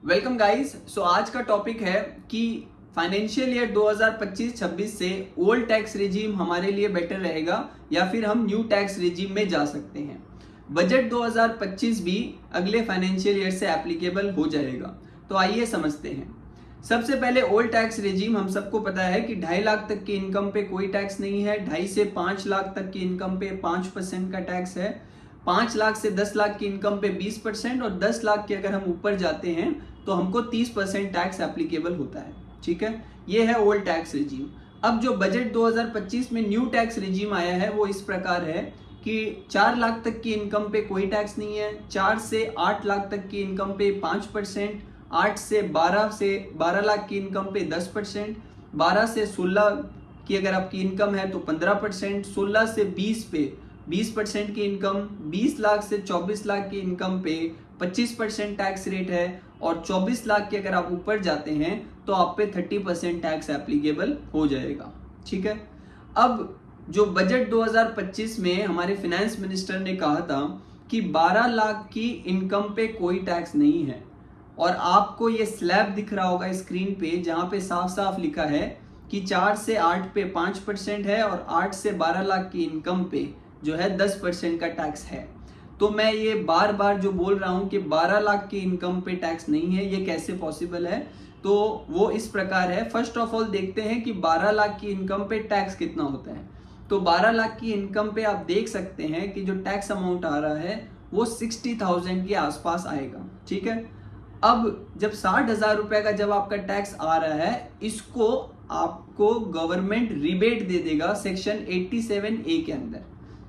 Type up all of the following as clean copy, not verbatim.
Welcome guys. सो आज का topic है कि फाइनेंशियल ईयर 2025-26 से ओल्ड टैक्स रिजीम हमारे लिए बेटर रहेगा या फिर हम न्यू टैक्स रिजीम में जा सकते हैं। बजट 2025 भी अगले फाइनेंशियल ईयर से एप्लीकेबल हो जाएगा। तो आइए समझते हैं। सबसे पहले ओल्ड टैक्स रिजीम हम सबको पता है कि 2.5 लाख तक की इनकम पे कोई टैक्स नहीं है। 2.5 से 5 लाख तक की इनकम पे 5% का टैक्स है। 5 लाख से 10 लाख की इनकम पे 20% और 10 लाख के अगर हम ऊपर जाते हैं तो हमको 30% टैक्स एप्लीकेबल होता है। ठीक है, ये है ओल्ड टैक्स रिजीम। अब जो बजट 2025 में न्यू टैक्स रिजीम आया है वो इस प्रकार है कि 4 लाख तक की इनकम पे कोई टैक्स नहीं है। 4 से 8 लाख तक की इनकम पे 5%, 8 से 12 लाख की इनकम पे 10%, 12 से 16 की अगर आपकी इनकम है तो 15%, 16 से 20 पे 20% की इनकम, 20 लाख से 24 लाख की इनकम पे 25% टैक्स रेट है और 24 लाख के अगर आप ऊपर जाते हैं तो आप पे 30% टैक्स एप्लीकेबल हो जाएगा। ठीक है, अब जो बजट 2025 में हमारे फाइनेंस मिनिस्टर ने कहा था कि 12 लाख की इनकम पे कोई टैक्स नहीं है और आपको ये स्लैब दिख रहा होगा स्क्रीन पे जहां पे साफ साफ लिखा है कि 4 से 8 पे 5% है और 8 से 12 लाख की इनकम पे जो है 10% का टैक्स है। तो मैं ये बार बार जो बोल रहा हूं कि 12 लाख की इनकम पे टैक्स नहीं है, ये कैसे पॉसिबल है? तो वो इस प्रकार है। फर्स्ट ऑफ ऑल देखते हैं कि 12 लाख की इनकम पे टैक्स कितना होता है। तो 12 लाख की इनकम पे आप देख सकते हैं कि जो टैक्स अमाउंट आ रहा है वो 60,000 के आसपास आएगा। ठीक है, अब जब 60,000 रुपए का जब आपका टैक्स आ रहा है, इसको आपको गवर्नमेंट रिबेट दे देगा सेक्शन 87A के अंदर।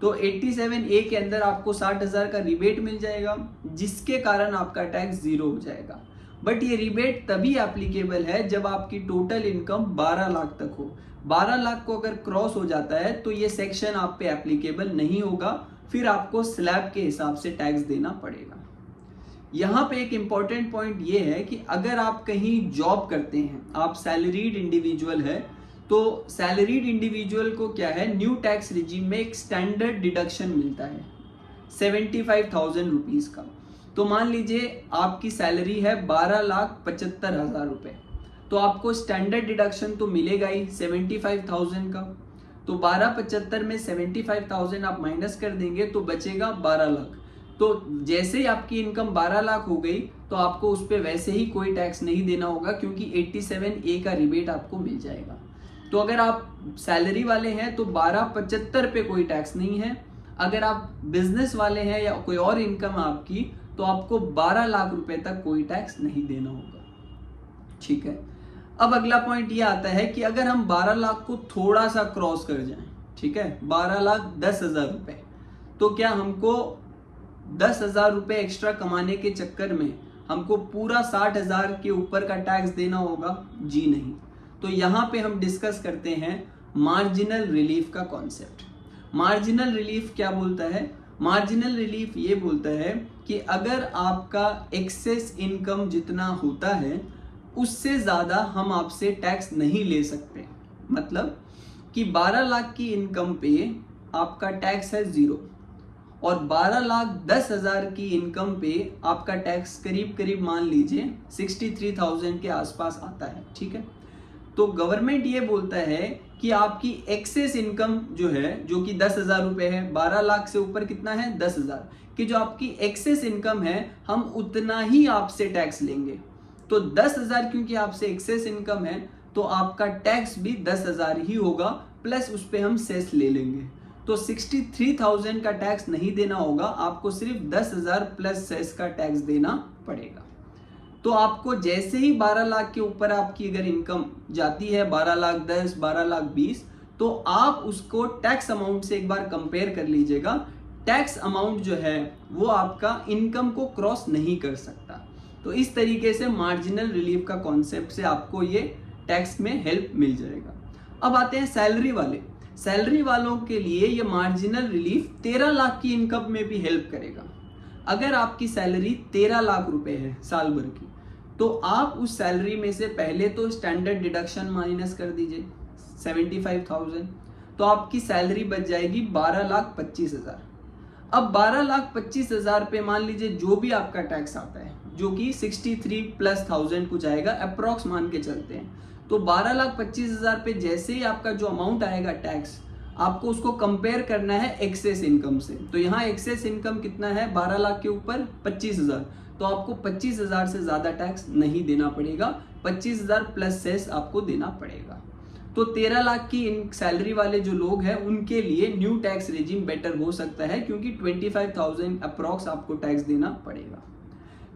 तो 87A के अंदर आपको 60,000 का रिबेट मिल जाएगा जिसके कारण आपका टैक्स जीरो हो जाएगा। बट ये रिबेट तभी एप्लीकेबल है जब आपकी टोटल इनकम 12 लाख तक हो। 12 लाख को अगर क्रॉस हो जाता है तो ये सेक्शन आप पे एप्लीकेबल नहीं होगा, फिर आपको स्लैब के हिसाब से टैक्स देना पड़ेगा। यहाँ पे एक इंपॉर्टेंट पॉइंट ये है कि अगर आप कहीं जॉब करते हैं, आप सैलरीड इंडिविजुअल है, तो सैलरीड इंडिविजुअल को क्या है, न्यू टैक्स रिजीम में एक स्टैंडर्ड डिडक्शन मिलता है 75,000 रुपीज का। तो मान लीजिए आपकी सैलरी है 12,75,000 रुपए, तो आपको स्टैंडर्ड डिडक्शन तो मिलेगा ही 75,000 का। तो 12,75 में 75,000 आप माइनस कर देंगे तो बचेगा 12 लाख। तो जैसे ही आपकी इनकम 12 लाख हो गई तो आपको उस पर वैसे ही कोई टैक्स नहीं देना होगा क्योंकि 87A का रिबेट आपको मिल जाएगा। तो अगर आप सैलरी वाले हैं तो 12,75 पे कोई टैक्स नहीं है। अगर आप बिजनेस वाले हैं या कोई और इनकम आपकी तो आपको 12 लाख रुपए तक कोई टैक्स नहीं देना होगा। ठीक है, अब अगला पॉइंट ये आता है कि अगर हम 12 लाख को थोड़ा सा क्रॉस कर जाएं, ठीक है, 12,10,000 रुपए, तो क्या हमको 10,000 रुपए एक्स्ट्रा कमाने के चक्कर में हमको पूरा 60,000 के ऊपर का टैक्स देना होगा? जी नहीं। तो यहां पे हम डिस्कस करते हैं मार्जिनल रिलीफ का कॉन्सेप्ट। मार्जिनल रिलीफ क्या बोलता है? मार्जिनल रिलीफ ये बोलता है कि अगर आपका एक्सेस इनकम जितना होता है उससे ज्यादा हम आपसे टैक्स नहीं ले सकते। मतलब कि 12 लाख की इनकम पे आपका टैक्स है 0 और 12,10,000 की इनकम पे आपका टैक्स करीब करीब मान लीजिए 63,000 के आसपास आता है। ठीक है, तो गवर्नमेंट ये बोलता है कि आपकी एक्सेस इनकम जो है, जो कि 10,000 रुपए है, 12 लाख से ऊपर कितना है 10,000 की जो आपकी एक्सेस इनकम है, हम उतना ही आपसे टैक्स लेंगे। तो 10,000 क्योंकि आपसे एक्सेस इनकम है तो आपका टैक्स भी 10,000 ही होगा, प्लस उस पर हम सेस ले लेंगे। तो 63,000 का टैक्स नहीं देना होगा, आपको सिर्फ 10,000 प्लस सेस का टैक्स देना पड़ेगा। तो आपको जैसे ही 12 लाख के ऊपर आपकी अगर इनकम जाती है 12,10,000, 12,20,000, तो आप उसको टैक्स अमाउंट से एक बार कंपेयर कर लीजिएगा। टैक्स अमाउंट जो है वो आपका इनकम को क्रॉस नहीं कर सकता। तो इस तरीके से मार्जिनल रिलीफ का कॉन्सेप्ट से आपको ये टैक्स में हेल्प मिल जाएगा। अब आते हैं सैलरी वाले। सैलरी वालों के लिए ये मार्जिनल रिलीफ 13 लाख की इनकम में भी हेल्प करेगा। अगर आपकी सैलरी 13 लाख रुपए है साल भर की, तो आप उस सैलरी में से पहले तो स्टैंडर्ड डिडक्शन माइनस कर दीजिए 75,000, तो आपकी सैलरी बच जाएगी 12,25,000। अब 12,25,000 पे मान लीजिए जो भी आपका टैक्स आता है, जो कि 63,000+ कुछ आएगा, अप्रॉक्स मान के चलते हैं। तो 12,25,000 पे जैसे ही आपका जो अमाउंट आएगा टैक्स, आपको उसको कंपेयर करना है एक्सेस इनकम से। तो यहाँ एक्सेस इनकम कितना है, 12 लाख के ऊपर 25,000, तो आपको 25,000 से ज्यादा टैक्स नहीं देना पड़ेगा, 25,000 प्लस सेस आपको देना पड़ेगा। तो 13 लाख की सैलरी वाले जो लोग हैं उनके लिए न्यू टैक्स रेजिम बेटर हो सकता है, क्योंकि 25,000 अप्रॉक्स आपको टैक्स देना पड़ेगा।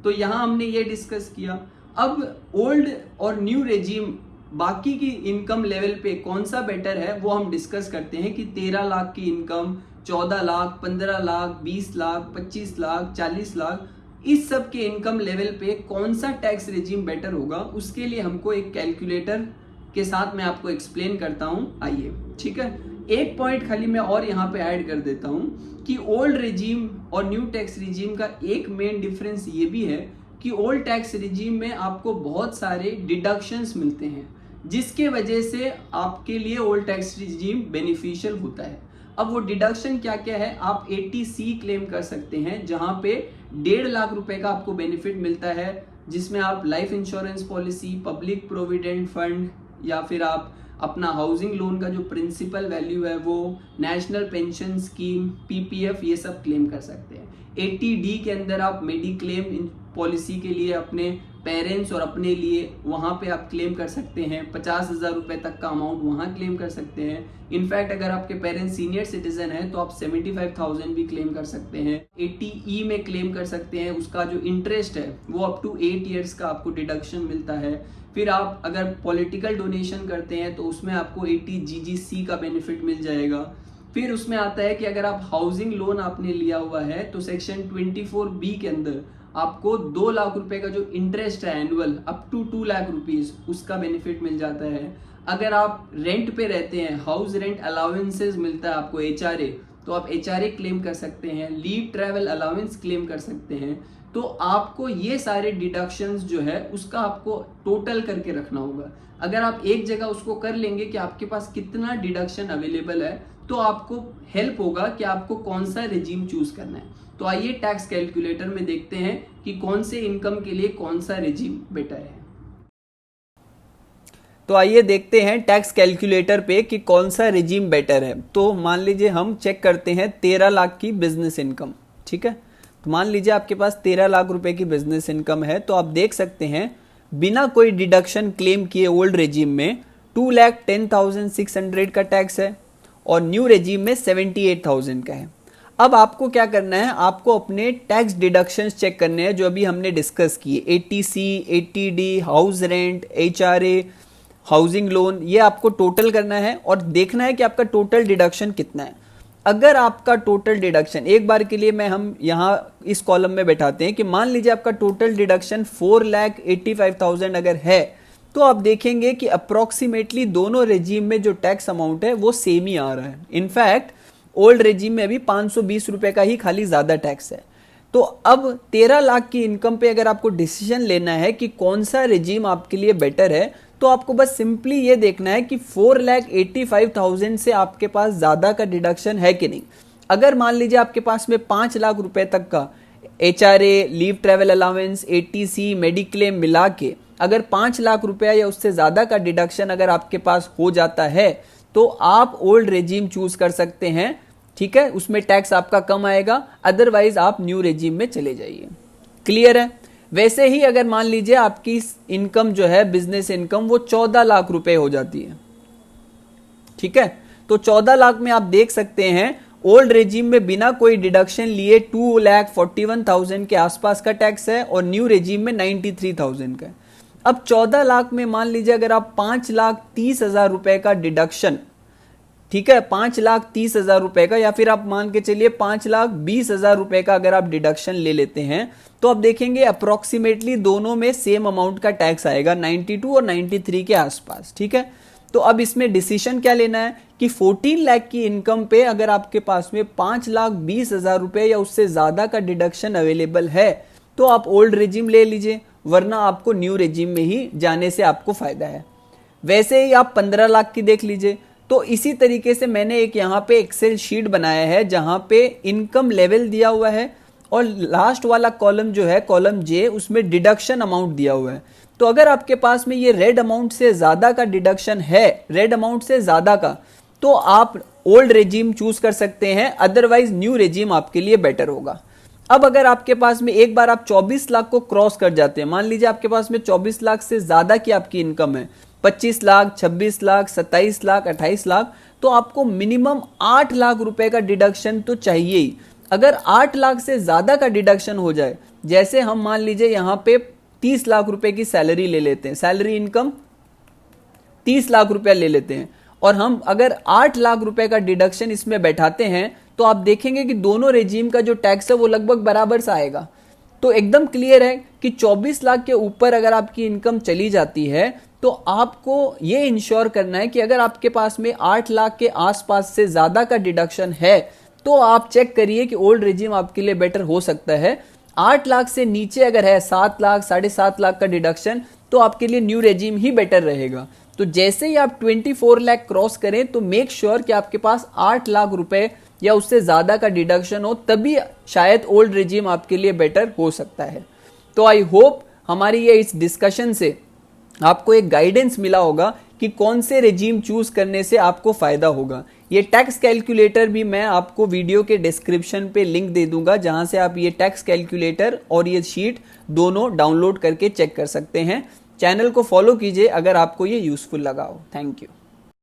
तो यहाँ हमने ये डिस्कस किया। अब ओल्ड और न्यू रेजिम बाकी की इनकम लेवल पे कौन सा बेटर है वो हम डिस्कस करते हैं कि 13 लाख की इनकम, 14 लाख, 15 लाख, 20 लाख, 25 लाख, 40 लाख, इस सब के इनकम लेवल पे कौन सा टैक्स रेजिम बेटर होगा। उसके लिए हमको एक कैलकुलेटर के साथ मैं आपको एक्सप्लेन करता हूं, आइए। ठीक है, एक पॉइंट खाली मैं और यहाँ पे ऐड कर देता हूं कि ओल्ड रेजिम और न्यू टैक्स रेजिम का एक मेन डिफरेंस ये भी है कि ओल्ड टैक्स रेजिम में आपको बहुत सारे डिडक्शंस मिलते हैं, जिसके वजह से आपके लिए ओल्ड टैक्स रेजिम बेनिफिशियल होता है। अब वो डिडक्शन क्या क्या है, आप 80C क्लेम कर सकते हैं, जहां पे 1.5 लाख रुपए का आपको बेनिफिट मिलता है, जिसमें आप life insurance policy, public provident fund, या फिर आप अपना हाउसिंग लोन का जो प्रिंसिपल वैल्यू है वो, नेशनल पेंशन स्कीम, PPF, ये सब क्लेम कर सकते हैं। 80D के अंदर आप मेडिक्लेम पॉलिसी के लिए अपने पेरेंट्स और अपने लिए वहाँ पे आप क्लेम कर सकते हैं, 50,000 रुपए तक का अमाउंट वहाँ क्लेम कर सकते हैं। इनफैक्ट अगर आपके पेरेंट्स सीनियर सिटीजन है तो आप 75,000 भी क्लेम कर सकते हैं। 80E में क्लेम कर सकते हैं, उसका जो इंटरेस्ट है वो अप टू 8 ईयर्स का आपको डिडक्शन मिलता है। फिर आप अगर पॉलिटिकल डोनेशन करते हैं तो उसमें आपको 80GGC का बेनिफिट मिल जाएगा। फिर उसमें आता है कि अगर आप हाउसिंग लोन आपने लिया हुआ है तो सेक्शन 24B के अंदर आपको 2 लाख रुपए का जो इंटरेस्ट है annual up to 2 lakh rupees, उसका बेनिफिट मिल जाता है। अगर आप रेंट पे रहते हैं, हाउस रेंट अलाउंसेस मिलता है आपको, HRA, तो आप HRA क्लेम कर सकते हैं। लीव ट्रैवल अलाउंस क्लेम कर सकते हैं। तो आपको ये सारे डिडक्शंस जो है उसका आपको टोटल करके रखना होगा। अगर आप एक जगह उसको कर लेंगे कि आपके पास कितना डिडक्शन अवेलेबल है, तो आपको हेल्प होगा कि आपको कौन सा रेजिम चूज करना है। तो आइए टैक्स कैलकुलेटर में देखते हैं कि कौन से इनकम के लिए कौन सा रेजिम बेटर है। तो आइए देखते हैं टैक्स कैलकुलेटर पे कि कौन सा रेजिम बेटर है। तो मान लीजिए हम चेक करते हैं 13 लाख की बिजनेस इनकम। ठीक है, तो मान लीजिए आपके पास 13 लाख रुपए की बिजनेस इनकम है, तो आप देख सकते हैं बिना कोई डिडक्शन क्लेम किए ओल्ड रेजिम में 2,10,600 का टैक्स है और न्यू रेजिम में 78,000 का है। अब आपको क्या करना है, आपको अपने टैक्स डिडक्शंस चेक करने हैं जो अभी हमने डिस्कस किए, 80C, 80D, house rent, HRA, housing loan, ये आपको टोटल करना है और देखना है कि आपका टोटल डिडक्शन कितना है। अगर आपका टोटल डिडक्शन, एक बार के लिए हम यहाँ इस कॉलम में बैठाते हैं कि मान लीजिए आपका टोटल डिडक्शन 4,85,000 अगर है, तो आप देखेंगे कि अप्रोक्सीमेटली दोनों रेजिम में जो टैक्स अमाउंट है वो सेम ही आ रहा है। इनफैक्ट ओल्ड रेजिम में भी 520 रुपए का ही खाली ज्यादा टैक्स है। तो अब 13 लाख की इनकम पे अगर आपको डिसीजन लेना है कि कौन सा रेजिम आपके लिए बेटर है, तो आपको बस सिंपली ये देखना है कि 4,85,000 से आपके पास ज्यादा का डिडक्शन है कि नहीं। अगर मान लीजिए आपके पास में 5 लाख रुपए तक का HRA, leave travel allowance, 80C, mediclaim मिला के अगर 5 लाख रुपया या उससे ज्यादा का डिडक्शन अगर आपके पास हो जाता है, तो आप ओल्ड रेजिम चूज कर सकते हैं। ठीक है, उसमें टैक्स आपका कम आएगा, अदरवाइज आप न्यू रेजिम में चले जाइए। क्लियर है? वैसे ही अगर मान लीजिए आपकी इनकम जो है बिजनेस इनकम वो 14 लाख रुपए हो जाती है। ठीक है, तो 14 लाख में आप देख सकते हैं ओल्ड रेजिम में बिना कोई डिडक्शन लिए 2,41,000 के आसपास का टैक्स है और न्यू रेजिम में 93,000 का है। अब 14 लाख में मान लीजिए अगर आप 5,30,000 रुपए का डिडक्शन, ठीक है, 5,30,000 रुपए का, या फिर आप मान के चलिए 5,20,000 रुपए का अगर आप डिडक्शन ले लेते हैं, तो आप देखेंगे अप्रोक्सीमेटली दोनों में सेम अमाउंट का टैक्स आएगा, 92 और 93 के आसपास। ठीक है, तो अब इसमें डिसीजन क्या लेना है कि 14 लाख की इनकम पे अगर आपके पास में 5,20,000 रुपए या उससे ज्यादा का डिडक्शन अवेलेबल है, तो आप ओल्ड रेजिम ले लीजिए, वरना आपको न्यू रेजिम में ही जाने से आपको फायदा है। वैसे ही आप 15 लाख की देख लीजिए। तो इसी तरीके से मैंने एक यहाँ पे एक्सेल शीट बनाया है जहां पे इनकम लेवल दिया हुआ है और लास्ट वाला कॉलम जो है कॉलम जे, उसमें डिडक्शन अमाउंट दिया हुआ है। तो अगर आपके पास में ये रेड अमाउंट से ज़्यादा का डिडक्शन है, रेड अमाउंट से ज़्यादा का, तो आप ओल्ड रेजिम चूज कर सकते हैं, अदरवाइज न्यू रेजिम आपके लिए बेटर होगा। अब अगर आपके पास में एक बार आप 24 लाख को क्रॉस कर जाते हैं, मान लीजिए आपके पास में 24 लाख से ज़्यादा की आपकी इनकम है, 25 लाख, 26 लाख, 27 लाख, 28 लाख, तो आपको मिनिमम 8 लाख रुपए का डिडक्शन तो चाहिए ही। अगर 8 लाख से ज़्यादा का डिडक्शन हो जाए, जैसे हम मान लीजिए यहाँ पे 30 लाख रुपए की सैलरी ले लेते हैं, सैलरी इनकम 30 लाख रुपया ले लेते हैं, और हम अगर 8 लाख रुपए का डिडक्शन इसमें बैठाते हैं, तो आप देखेंगे कि दोनों रेजिम का जो टैक्स है वो लगभग बराबर सा आएगा। तो एकदम क्लियर है कि 24 लाख के ऊपर अगर आपकी इनकम चली जाती है, तो आपको ये इंश्योर करना है कि अगर आपके पास में 8 लाख के आसपास से ज्यादा का डिडक्शन है, तो आप चेक करिए कि ओल्ड रेजिम आपके लिए बेटर हो सकता है। 8 लाख से नीचे अगर है 7 लाख, 7.5 लाख का डिडक्शन, तो आपके लिए न्यू रेजिम ही बेटर रहेगा। तो जैसे ही आप 24 लाख क्रॉस करें, तो मेक श्योर कि आपके पास 8 लाख रुपए या उससे ज्यादा का डिडक्शन हो, तभी शायद ओल्ड रेजिम आपके लिए बेटर हो सकता है। तो आई होप हमारी ये इस डिस्कशन से आपको एक गाइडेंस मिला होगा कि कौन से रेजिम चूज करने से आपको फायदा होगा। ये टैक्स कैलकुलेटर भी मैं आपको वीडियो के डिस्क्रिप्शन पे लिंक दे दूंगा, जहां से आप ये टैक्स कैलकुलेटर और ये शीट दोनों डाउनलोड करके चेक कर सकते हैं। चैनल को फॉलो कीजिए अगर आपको ये यूजफुल लगा हो। Thank you.